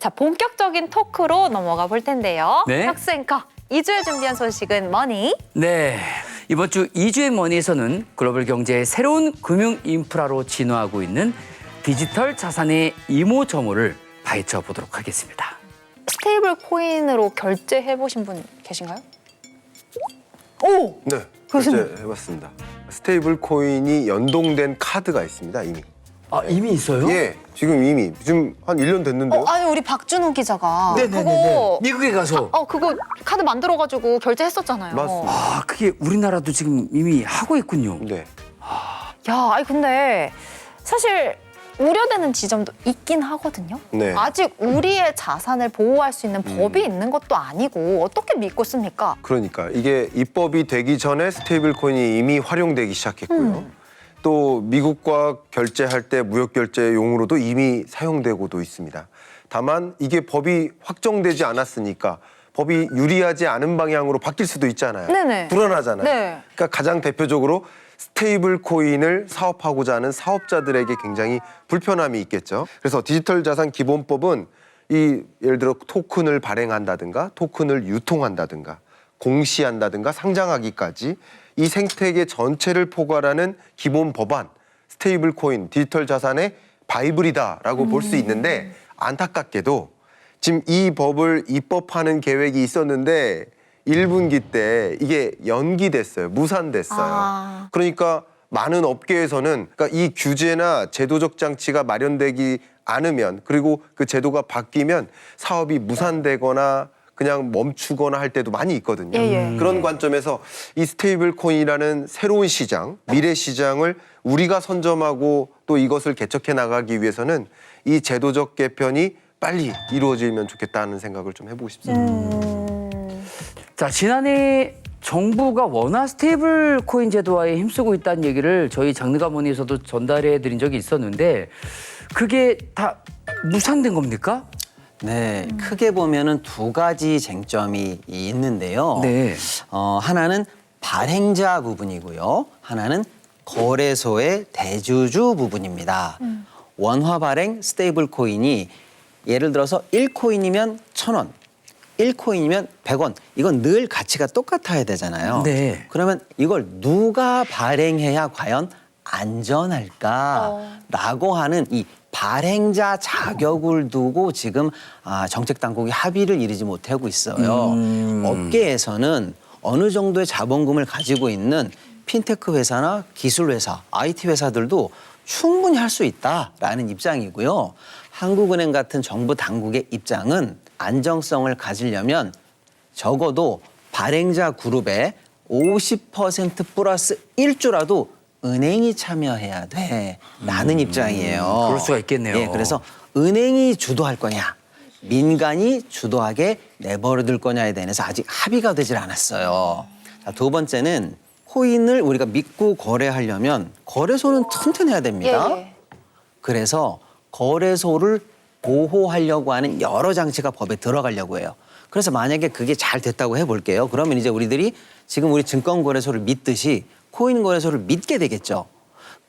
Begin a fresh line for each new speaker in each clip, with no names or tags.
자, 본격적인 토크로 넘어가 볼 텐데요.
네.
혁수 앵커, 2주에 준비한 소식은 뭐니?
네, 이번 주 2주의 머니에서는 글로벌 경제의 새로운 금융 인프라로 진화하고 있는 디지털 자산의 이모저모를 파헤쳐 보도록 하겠습니다.
스테이블 코인으로 결제해 보신 분 계신가요? 오!
네,
교수님.
결제해봤습니다. 스테이블 코인이 연동된 카드가 있습니다, 이미.
아, 이미 있어요?
예, 지금 한 1년 됐는데요.
아니 우리 박준호 기자가
네네네.
그거
미국에 가서.
그거 카드 만들어가지고 결제했었잖아요.
맞습니다.
아, 그게 우리나라도 지금 이미 하고 있군요.
네,
야, 아니 근데 사실 우려되는 지점도 있긴 하거든요.
네.
아직 우리의 자산을 보호할 수 있는 법이 있는 것도 아니고 어떻게 믿고 씁니까?
그러니까 이게 입법이 되기 전에 스테이블 코인이 이미 활용되기 시작했고요. 또 미국과 결제할 때 무역 결제용으로도 이미 사용되고도 있습니다. 다만 이게 법이 확정되지 않았으니까 법이 유리하지 않은 방향으로 바뀔 수도 있잖아요.
네네.
불안하잖아요.
네.
그러니까 가장 대표적으로 스테이블 코인을 사업하고자 하는 사업자들에게 굉장히 불편함이 있겠죠. 그래서 디지털 자산 기본법은 예를 들어 토큰을 발행한다든가 토큰을 유통한다든가 공시한다든가 상장하기까지 이 생태계 전체를 포괄하는 기본 법안, 스테이블 코인, 디지털 자산의 바이블이다라고 볼 수 있는데 안타깝게도 지금 이 법을 입법하는 계획이 있었는데 1분기 때 이게 연기됐어요. 무산됐어요.
아.
그러니까 많은 업계에서는 그러니까 이 규제나 제도적 장치가 마련되지 않으면 그리고 그 제도가 바뀌면 사업이 무산되거나 그냥 멈추거나 할 때도 많이 있거든요.
예, 예.
그런 관점에서 이 스테이블 코인이라는 새로운 시장, 미래 시장을 우리가 선점하고 또 이것을 개척해 나가기 위해서는 이 제도적 개편이 빨리 이루어지면 좋겠다는 생각을 좀 해보고 싶습니다.
자, 지난해 정부가 원화 스테이블 코인 제도화에 힘쓰고 있다는 얘기를 저희 장르가모니에서도 전달해 드린 적이 있었는데 그게 다 무산된 겁니까?
네, 크게 보면은 두 가지 쟁점이 있는데요.
네.
하나는 발행자 부분이고요. 하나는 거래소의 대주주 부분입니다. 원화 발행 스테이블 코인이 예를 들어서 1코인이면 1,000원, 1코인이면 100원. 이건 늘 가치가 똑같아야 되잖아요.
네.
그러면 이걸 누가 발행해야 과연 안전할까라고 하는 이 발행자 자격을 두고 지금 정책 당국이 합의를 이루지 못하고 있어요. 업계에서는 어느 정도의 자본금을 가지고 있는 핀테크 회사나 기술 회사, IT 회사들도 충분히 할 수 있다라는 입장이고요. 한국은행 같은 정부 당국의 입장은 안정성을 가지려면 적어도 발행자 그룹의 50% 플러스 1주라도 은행이 참여해야 돼라는 입장이에요.
그럴 수가 있겠네요.
예, 그래서 은행이 주도할 거냐, 민간이 주도하게 내버려둘 거냐에 대해서 아직 합의가 되질 않았어요. 자, 두 번째는 코인을 우리가 믿고 거래하려면 거래소는 튼튼해야 됩니다.
예.
그래서 거래소를 보호하려고 하는 여러 장치가 법에 들어가려고 해요. 그래서 만약에 그게 잘 됐다고 해볼게요. 그러면 이제 우리들이 지금 우리 증권거래소를 믿듯이 코인 거래소를 믿게 되겠죠.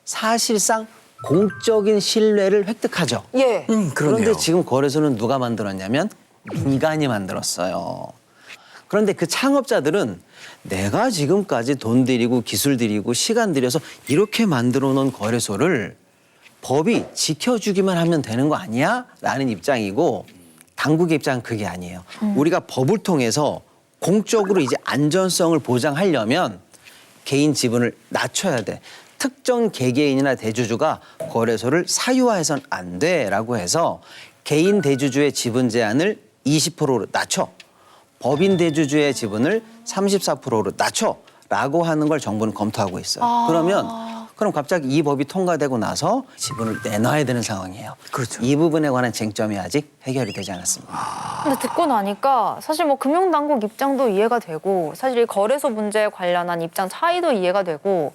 사실상 공적인 신뢰를 획득하죠.
예.
그러네요.
그런데 지금 거래소는 누가 만들었냐면 민간이 만들었어요. 그런데 그 창업자들은 내가 지금까지 돈 들이고 기술 들이고 시간 들여서 이렇게 만들어 놓은 거래소를 법이 지켜주기만 하면 되는 거 아니야? 라는 입장이고 당국의 입장은 그게 아니에요. 우리가 법을 통해서 공적으로 이제 안전성을 보장하려면 개인 지분을 낮춰야 돼. 특정 개개인이나 대주주가 거래소를 사유화해서는 안 돼라고 해서 개인 대주주의 지분 제한을 20%로 낮춰. 법인 대주주의 지분을 34%로 낮춰라고 하는 걸 정부는 검토하고 있어요. 그럼 갑자기 이 법이 통과되고 나서 지분을 내놔야 되는 상황이에요.
그렇죠.
이 부분에 관한 쟁점이 아직 해결이 되지 않았습니다.
근데 듣고 나니까 사실 뭐 금융당국 입장도 이해가 되고 사실 이 거래소 문제에 관련한 입장 차이도 이해가 되고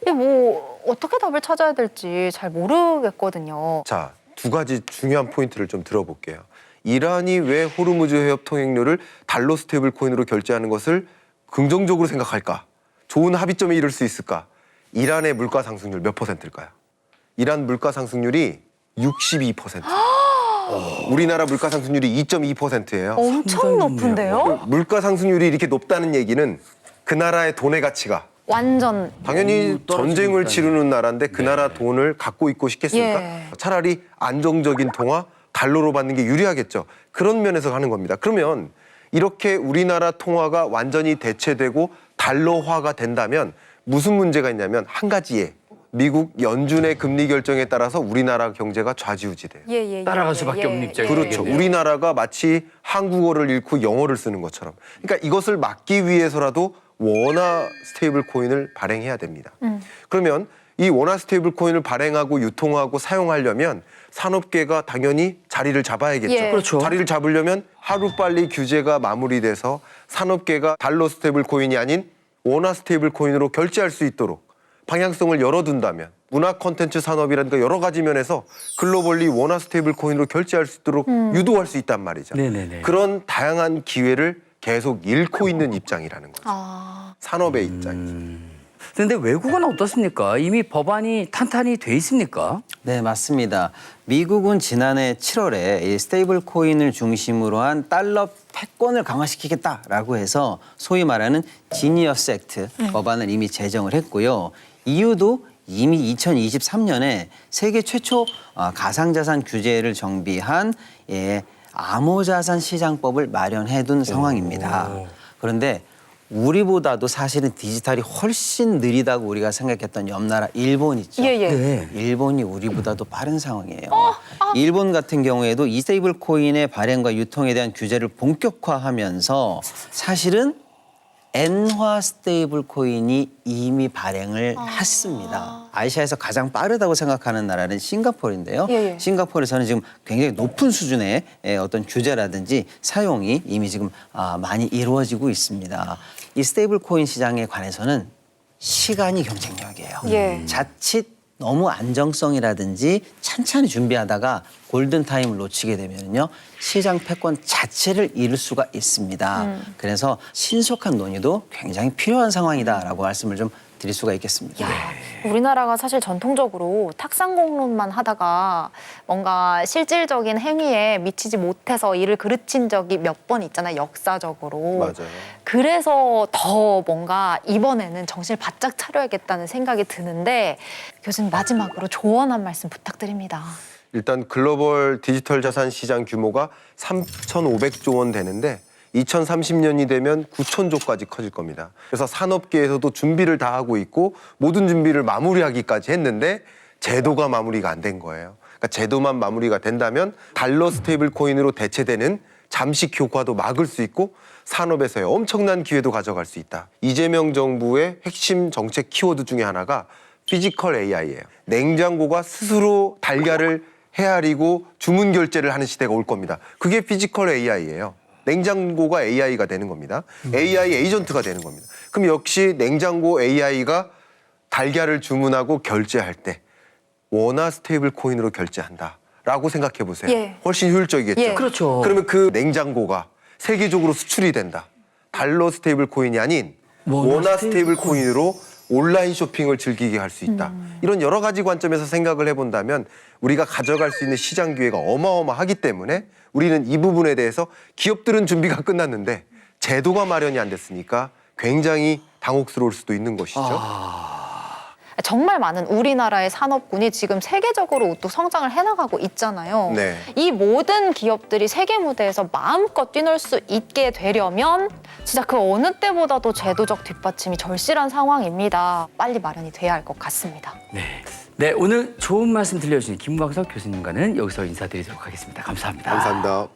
이게 뭐 어떻게 답을 찾아야 될지 잘 모르겠거든요.
자, 두 가지 중요한 포인트를 좀 들어볼게요. 이란이 왜 호르무즈 해협 통행료를 달러 스테이블 코인으로 결제하는 것을 긍정적으로 생각할까? 좋은 합의점에 이를 수 있을까? 이란의 물가 상승률 몇 %일까요? 이란 물가 상승률이 62%. 우리나라 물가 상승률이 2.2%예요.
엄청 높은데요?
물가 상승률이 이렇게 높다는 얘기는 그 나라의 돈의 가치가
완전
당연히 전쟁을 치르는 나라인데 그 나라 돈을 갖고 있고 싶겠습니까?
예.
차라리 안정적인 통화, 달러로 받는 게 유리하겠죠. 그런 면에서 가는 겁니다. 그러면 이렇게 우리나라 통화가 완전히 대체되고 달러화가 된다면 무슨 문제가 있냐면 한 가지에 미국 연준의 금리 결정에 따라서 우리나라 경제가 좌지우지돼요.
따라갈 수밖에 없는 입장이
그렇죠.
되겠네요.
우리나라가 마치 한국어를 잃고 영어를 쓰는 것처럼. 그러니까 이것을 막기 위해서라도 원화 스테이블 코인을 발행해야 됩니다. 그러면 이 원화 스테이블 코인을 발행하고 유통하고 사용하려면 산업계가 당연히 자리를 잡아야겠죠.
예.
그렇죠.
자리를 잡으려면 하루빨리 규제가 마무리돼서 산업계가 달러 스테이블 코인이 아닌 원화 스테이블 코인으로 결제할 수 있도록 방향성을 열어둔다면 문화 콘텐츠 산업이라든가 여러 가지 면에서 글로벌리 원화 스테이블 코인으로 결제할 수 있도록 유도할 수 있단 말이죠.
네네네.
그런 다양한 기회를 계속 잃고 있는 입장이라는 거죠. 산업의 입장이죠.
그런데 외국은 어떻습니까? 이미 법안이 탄탄히 돼 있습니까?
네, 맞습니다. 미국은 지난해 7월에 이 스테이블 코인을 중심으로 한 달러 패권을 강화시키겠다라고 해서 소위 말하는 지니어스 액트 법안을 이미 제정을 했고요. EU도 이미 2023년에 세계 최초 가상자산 규제를 정비한 암호자산 시장법을 마련해둔 상황입니다. 그런데 우리보다도 사실은 디지털이 훨씬 느리다고 우리가 생각했던 옆나라 일본 있죠.
네.
일본이 우리보다도 빠른 상황이에요. 일본 같은 경우에도 이 스테이블 코인의 발행과 유통에 대한 규제를 본격화하면서 사실은 엔화 스테이블 코인이 이미 발행을 했습니다. 아시아에서 가장 빠르다고 생각하는 나라는 싱가포르인데요.
예.
싱가포르에서는 지금 굉장히 높은 수준의 어떤 규제라든지 사용이 이미 지금 많이 이루어지고 있습니다. 이 스테이블 코인 시장에 관해서는 시간이 경쟁력이에요.
예.
자칫 너무 안정성이라든지 찬찬히 준비하다가 골든타임을 놓치게 되면요 시장 패권 자체를 잃을 수가 있습니다. 그래서 신속한 논의도 굉장히 필요한 상황이다라고 말씀을 좀 드릴 수가 있겠습니다.
우리나라가 사실 전통적으로 탁상공론만 하다가 뭔가 실질적인 행위에 미치지 못해서 이를 그르친 적이 몇 번 있잖아요, 역사적으로.
맞아요.
그래서 더 뭔가 이번에는 정신을 바짝 차려야겠다는 생각이 드는데 교수님 마지막으로 조언 한 말씀 부탁드립니다.
일단 글로벌 디지털 자산 시장 규모가 3,500조 원 되는데 2030년이 되면 9,000조까지 커질 겁니다. 그래서 산업계에서도 준비를 다 하고 있고 모든 준비를 마무리하기까지 했는데 제도가 마무리가 안 된 거예요. 그러니까 제도만 마무리가 된다면 달러 스테이블 코인으로 대체되는 잠식 효과도 막을 수 있고 산업에서의 엄청난 기회도 가져갈 수 있다. 이재명 정부의 핵심 정책 키워드 중에 하나가 피지컬 AI예요. 냉장고가 스스로 달걀을 헤아리고 주문 결제를 하는 시대가 올 겁니다. 그게 피지컬 AI예요. 냉장고가 AI가 되는 겁니다. AI 에이전트가 되는 겁니다. 그럼 역시 냉장고 AI가 달걀을 주문하고 결제할 때 원화 스테이블 코인으로 결제한다라고 생각해 보세요.
예.
훨씬 효율적이겠죠.
예.
그렇죠.
그러면 그 냉장고가 세계적으로 수출이 된다. 달러 스테이블 코인이 아닌 원화 스테이블 코인으로 온라인 쇼핑을 즐기게 할 수 있다. 이런 여러 가지 관점에서 생각을 해본다면 우리가 가져갈 수 있는 시장 기회가 어마어마하기 때문에 우리는 이 부분에 대해서 기업들은 준비가 끝났는데 제도가 마련이 안 됐으니까 굉장히 당혹스러울 수도 있는 것이죠.
정말 많은 우리나라의 산업군이 지금 세계적으로 또 성장을 해나가고 있잖아요.
네.
이 모든 기업들이 세계 무대에서 마음껏 뛰놀 수 있게 되려면 진짜 그 어느 때보다도 제도적 뒷받침이 절실한 상황입니다. 빨리 마련이 돼야 할 것 같습니다.
네, 오늘 좋은 말씀 들려주신 김광석 교수님과는 여기서 인사드리도록 하겠습니다. 감사합니다.
감사합니다.